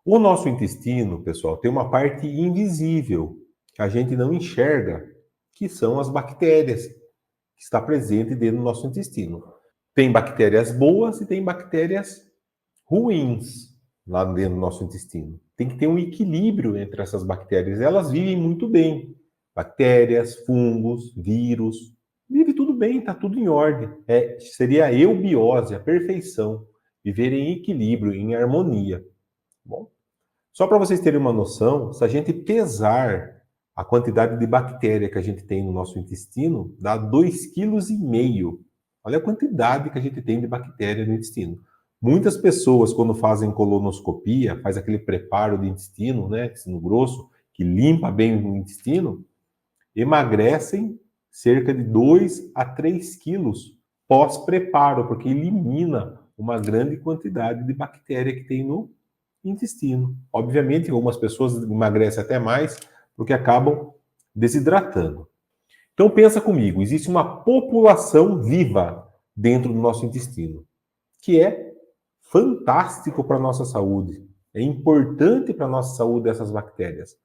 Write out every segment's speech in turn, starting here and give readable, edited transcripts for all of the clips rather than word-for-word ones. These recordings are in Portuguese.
O nosso intestino, pessoal, tem uma parte invisível que a gente não enxerga, que são as bactérias que está presente dentro do nosso intestino. Tem bactérias boas e tem bactérias ruins lá dentro do nosso intestino. Tem que ter um equilíbrio entre essas bactérias. Elas vivem muito bem. Bactérias, fungos, vírus, vive tudo bem, está tudo em ordem. Seria a eubiose, a perfeição, viver em equilíbrio, em harmonia. Bom, só para vocês terem uma noção, se a gente pesar a quantidade de bactéria que a gente tem no nosso intestino, dá 2,5 kg. Olha a quantidade que a gente tem de bactéria no intestino. Muitas pessoas, quando fazem colonoscopia, faz aquele preparo de intestino, né, intestino grosso, que limpa bem o intestino, emagrecem cerca de 2 a 3 quilos pós-preparo, porque elimina uma grande quantidade de bactéria que tem no intestino. Obviamente, algumas pessoas emagrecem até mais porque acabam desidratando. Então pensa comigo, existe uma população viva dentro do nosso intestino, que é fantástico para a nossa saúde. É importante para a nossa saúde essas bactérias.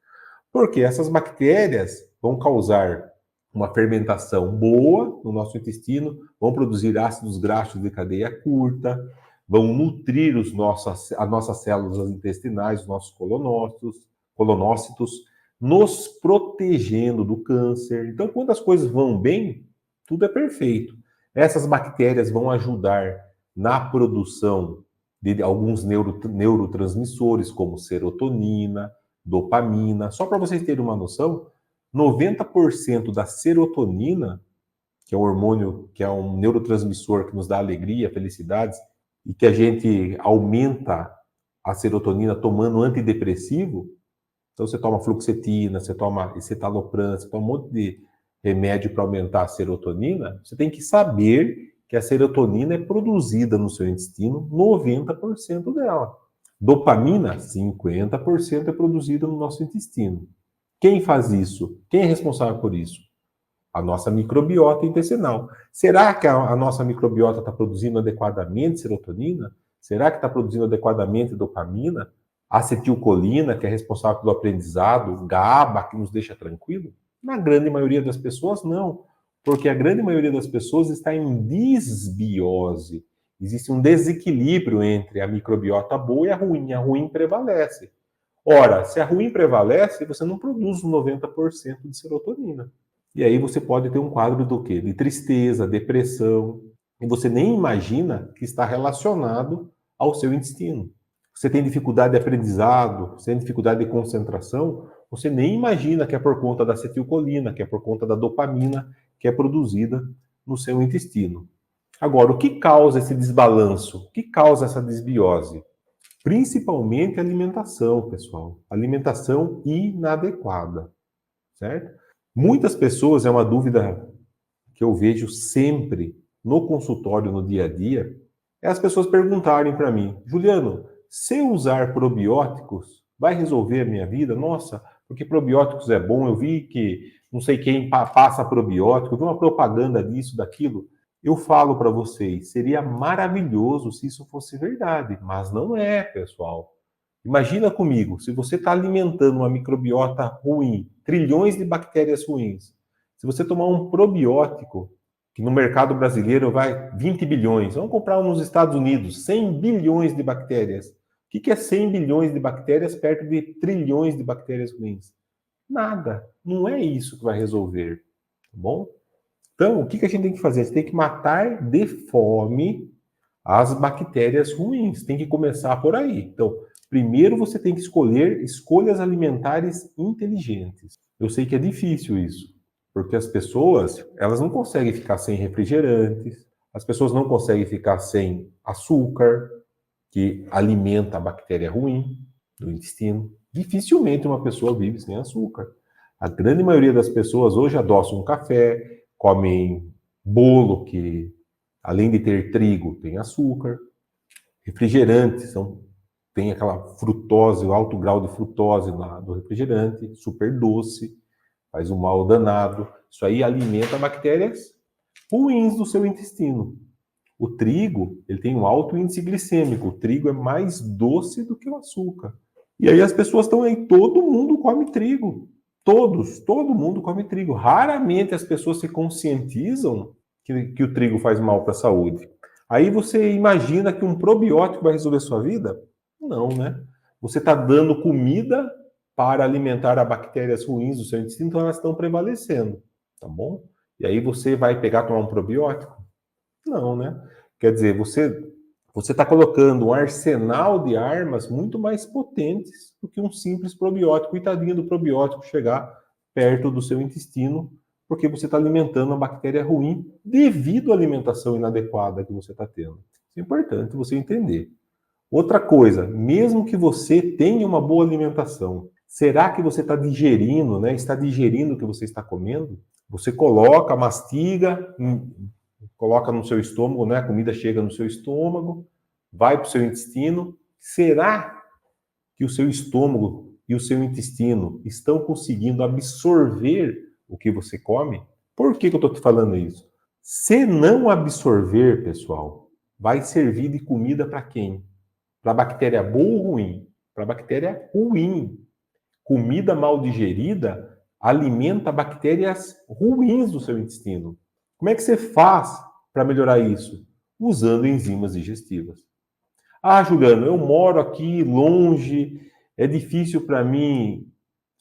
Porque essas bactérias vão causar uma fermentação boa no nosso intestino, vão produzir ácidos graxos de cadeia curta, vão nutrir as nossas células intestinais, os nossos colonócitos, nos protegendo do câncer. Então, quando as coisas vão bem, tudo é perfeito. Essas bactérias vão ajudar na produção de alguns neurotransmissores, como serotonina, dopamina. Só para vocês terem uma noção, 90% da serotonina, que é um hormônio, que é um neurotransmissor que nos dá alegria, felicidades, e que a gente aumenta a serotonina tomando antidepressivo. Então você toma fluoxetina, você toma escitalopram, você toma um monte de remédio para aumentar a serotonina. Você tem que saber que a serotonina é produzida no seu intestino, 90% dela. Dopamina, 50% é produzida no nosso intestino. Quem faz isso? Quem é responsável por isso? A nossa microbiota intestinal. Será que a nossa microbiota está produzindo adequadamente serotonina? Será que está produzindo adequadamente dopamina? Acetilcolina, que é responsável pelo aprendizado, GABA, que nos deixa tranquilo? Na grande maioria das pessoas, não. Porque a grande maioria das pessoas está em disbiose. Existe um desequilíbrio entre a microbiota boa e a ruim. A ruim prevalece. Ora, se a ruim prevalece, você não produz 90% de serotonina. E aí você pode ter um quadro do quê? De tristeza, depressão. E você nem imagina que está relacionado ao seu intestino. Você tem dificuldade de aprendizado, você tem dificuldade de concentração, você nem imagina que é por conta da acetilcolina, que é por conta da dopamina que é produzida no seu intestino. Agora, o que causa esse desbalanço? O que causa essa desbiose? Principalmente a alimentação, pessoal. Alimentação inadequada, certo? Muitas pessoas, é uma dúvida que eu vejo sempre no consultório, no dia a dia, é as pessoas perguntarem para mim, Juliano, se eu usar probióticos, vai resolver a minha vida? Nossa, porque probióticos é bom, eu vi que não sei quem passa probiótico, eu vi uma propaganda disso, daquilo. Eu falo para vocês, seria maravilhoso se isso fosse verdade, mas não é, pessoal. Imagina comigo, se você está alimentando uma microbiota ruim, trilhões de bactérias ruins, se você tomar um probiótico, que no mercado brasileiro vai 20 bilhões, vamos comprar um nos Estados Unidos, 100 bilhões de bactérias. O que é 100 bilhões de bactérias perto de trilhões de bactérias ruins? Nada. Não é isso que vai resolver, tá bom? Então, o que a gente tem que fazer? A gente tem que matar de fome as bactérias ruins. Tem que começar por aí. Então, primeiro você tem que escolher escolhas alimentares inteligentes. Eu sei que é difícil isso, porque as pessoas, elas não conseguem ficar sem refrigerantes, as pessoas não conseguem ficar sem açúcar, que alimenta a bactéria ruim do intestino. Dificilmente uma pessoa vive sem açúcar. A grande maioria das pessoas hoje adoçam um café, comem bolo que, além de ter trigo, tem açúcar. Refrigerantes tem aquela frutose, o alto grau de frutose do refrigerante, super doce, faz um mal danado. Isso aí alimenta bactérias ruins do seu intestino. O trigo, ele tem um alto índice glicêmico. O trigo é mais doce do que o açúcar. E aí as pessoas estão aí, todo mundo come trigo. Todo mundo come trigo. Raramente as pessoas se conscientizam que o trigo faz mal para a saúde. Aí você imagina que um probiótico vai resolver sua vida? Não, né? Você está dando comida para alimentar as bactérias ruins do seu intestino, então elas estão prevalecendo, tá bom? E aí você vai pegar tomar um probiótico? Não, né? Quer dizer, você está colocando um arsenal de armas muito mais potentes do que um simples probiótico. Coitadinho do probiótico chegar perto do seu intestino, porque você está alimentando uma bactéria ruim devido à alimentação inadequada que você está tendo. Isso é importante você entender. Outra coisa, mesmo que você tenha uma boa alimentação, será que você está digerindo, né? Está digerindo o que você está comendo? Você coloca, mastiga, coloca no seu estômago, né? A comida chega no seu estômago, vai para o seu intestino. Será que o seu estômago e o seu intestino estão conseguindo absorver o que você come? Por que eu estou te falando isso? Se não absorver, pessoal, vai servir de comida para quem? Para bactéria boa ou ruim? Para bactéria ruim. Comida mal digerida alimenta bactérias ruins do seu intestino. Como é que você faz para melhorar isso? Usando enzimas digestivas. Ah, Juliano, eu moro aqui longe, é difícil para mim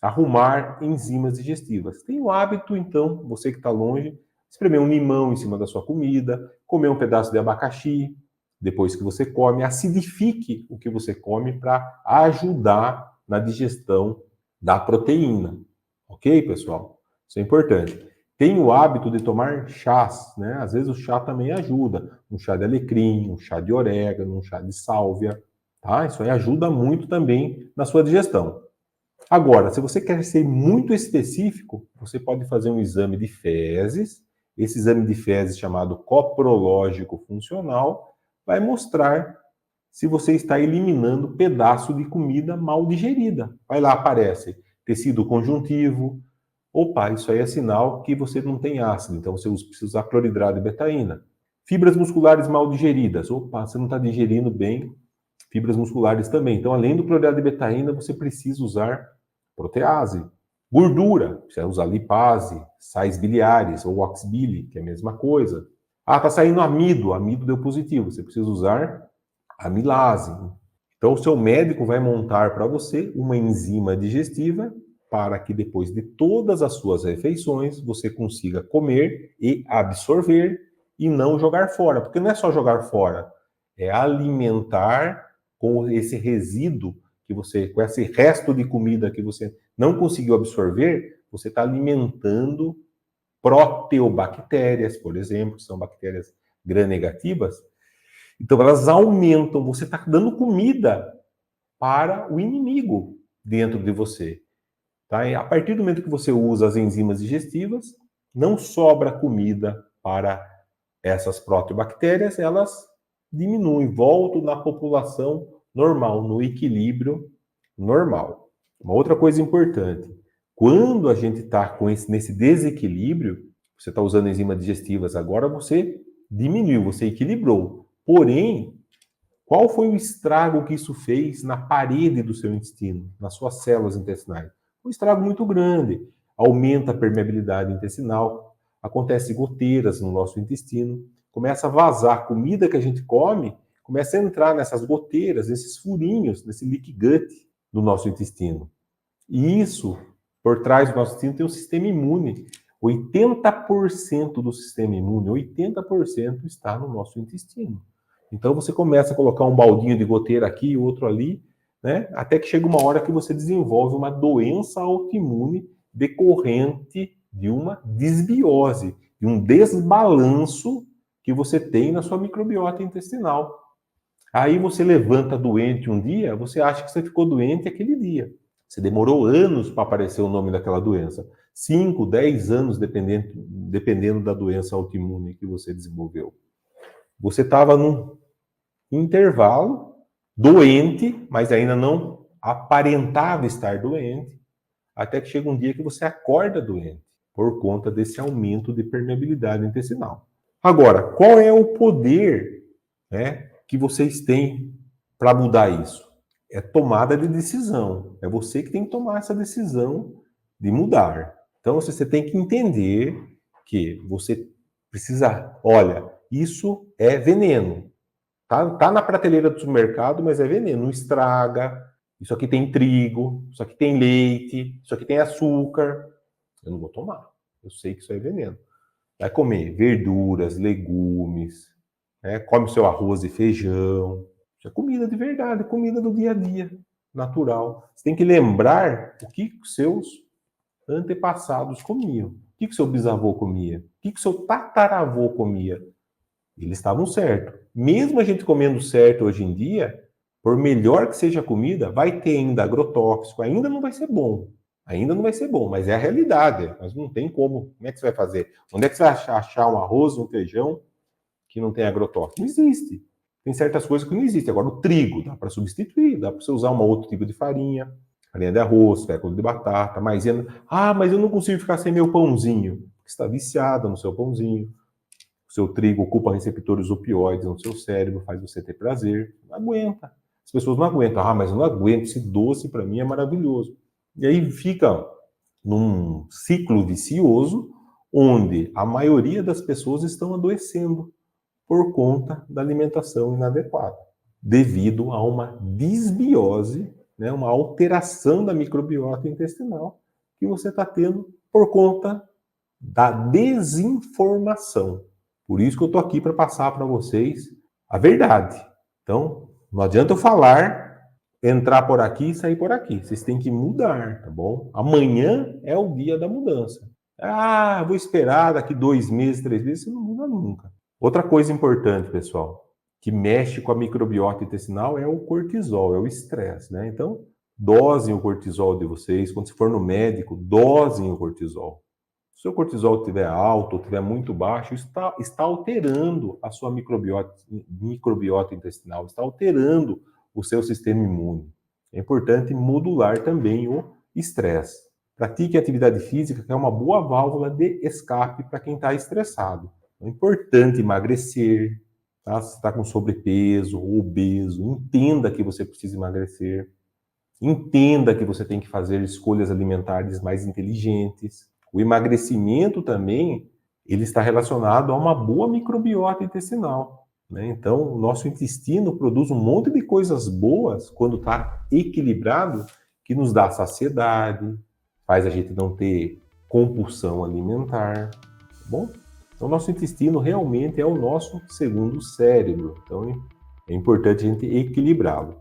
arrumar enzimas digestivas. Tem o hábito, então, você que está longe, espremer um limão em cima da sua comida, comer um pedaço de abacaxi, depois que você come, acidifique o que você come para ajudar na digestão da proteína. Ok, pessoal? Isso é importante. Tem o hábito de tomar chás, né? Às vezes o chá também ajuda. Um chá de alecrim, um chá de orégano, um chá de sálvia, tá? Isso aí ajuda muito também na sua digestão. Agora, se você quer ser muito específico, você pode fazer um exame de fezes. Esse exame de fezes, chamado coprológico funcional, vai mostrar se você está eliminando pedaço de comida mal digerida. Vai lá, aparece tecido conjuntivo. Opa, isso aí é sinal que você não tem ácido, então você precisa usar cloridrato de betaína. Fibras musculares mal digeridas. Opa, você não está digerindo bem fibras musculares também. Então, além do cloridrato de betaína, você precisa usar protease. Gordura, precisa usar lipase, sais biliares ou oxbile, que é a mesma coisa. Ah, está saindo amido, amido deu positivo, você precisa usar amilase. Então, o seu médico vai montar para você uma enzima digestiva para que depois de todas as suas refeições você consiga comer e absorver e não jogar fora. Porque não é só jogar fora, é alimentar com esse resíduo que você, com esse resto de comida que você não conseguiu absorver, você está alimentando proteobactérias, por exemplo, que são bactérias gram-negativas. Então elas aumentam, você está dando comida para o inimigo dentro de você. Tá? E a partir do momento que você usa as enzimas digestivas, não sobra comida para essas proteobactérias, elas diminuem, voltam na população normal, no equilíbrio normal. Uma outra coisa importante, quando a gente está nesse desequilíbrio, você está usando enzimas digestivas, agora você diminuiu, você equilibrou. Porém, qual foi o estrago que isso fez na parede do seu intestino, nas suas células intestinais? Um estrago muito grande. Aumenta a permeabilidade intestinal, acontece goteiras no nosso intestino, começa a vazar comida que a gente come, começa a entrar nessas goteiras, nesses furinhos, nesse leaky gut do nosso intestino. E isso, por trás do nosso intestino, tem um sistema imune. 80% do sistema imune, 80% está no nosso intestino. Então você começa a colocar um baldinho de goteira aqui, outro ali, né? Até que chega uma hora que você desenvolve uma doença autoimune decorrente de uma desbiose, de um desbalanço que você tem na sua microbiota intestinal. Aí você levanta doente um dia, você acha que você ficou doente aquele dia. Você demorou anos para aparecer o nome daquela doença. 5, 10 anos, dependendo da doença autoimune que você desenvolveu. Você estava num intervalo, doente, mas ainda não aparentava estar doente, até que chega um dia que você acorda doente, por conta desse aumento de permeabilidade intestinal. Agora, qual é o poder, né, que vocês têm para mudar isso? é tomada de decisão. É você que tem que tomar essa decisão de mudar. Então, você tem que entender que você precisa... Olha, isso é veneno. Tá na prateleira do supermercado, mas é veneno. Não estraga. Isso aqui tem trigo, isso aqui tem leite, isso aqui tem açúcar. Eu não vou tomar. Eu sei que isso é veneno. Vai comer verduras, legumes, né? Come o seu arroz e feijão. Isso é comida de verdade, comida do dia a dia, natural. Você tem que lembrar o que seus antepassados comiam. O que seu bisavô comia? O que seu tataravô comia? Eles estavam certos. Mesmo a gente comendo certo hoje em dia, por melhor que seja a comida, vai ter ainda agrotóxico, ainda não vai ser bom. Ainda não vai ser bom, mas é a realidade. Mas não tem como. Como é que você vai fazer? Onde é que você vai achar um arroz, um feijão que não tem agrotóxico? Não existe. Tem certas coisas que não existem. Agora, o trigo dá para substituir, dá para você usar um outro tipo de farinha. Farinha de arroz, fécula de batata, maisena. Ah, mas eu não consigo ficar sem meu pãozinho. Você está viciada no seu pãozinho. O seu trigo ocupa receptores opioides no seu cérebro, faz você ter prazer. Não aguenta. As pessoas não aguentam. Ah, mas eu não aguento, esse doce para mim é maravilhoso. E aí fica num ciclo vicioso, onde a maioria das pessoas estão adoecendo por conta da alimentação inadequada, devido a uma disbiose, né, uma alteração da microbiota intestinal que você está tendo por conta da desinformação. Por isso que eu estou aqui para passar para vocês a verdade. Então, não adianta eu falar, entrar por aqui e sair por aqui. Vocês têm que mudar, tá bom? Amanhã é o dia da mudança. Ah, vou esperar daqui 2 meses, 3 meses, você não muda nunca. Outra coisa importante, pessoal, que mexe com a microbiota intestinal é o cortisol, é o estresse, né? Então, dosem o cortisol de vocês. Quando você for no médico, dosem o cortisol. Se o seu cortisol estiver alto ou estiver muito baixo, está alterando a sua microbiota intestinal, está alterando o seu sistema imune. É importante modular também o estresse. Pratique atividade física, que é uma boa válvula de escape para quem está estressado. É importante emagrecer, tá? Se está com sobrepeso ou obeso, entenda que você precisa emagrecer. Entenda que você tem que fazer escolhas alimentares mais inteligentes. O emagrecimento também, ele está relacionado a uma boa microbiota intestinal, né? Então, o nosso intestino produz um monte de coisas boas quando está equilibrado, que nos dá saciedade, faz a gente não ter compulsão alimentar, tá bom? Então, nosso intestino realmente é o nosso segundo cérebro. Então, é importante a gente equilibrá-lo.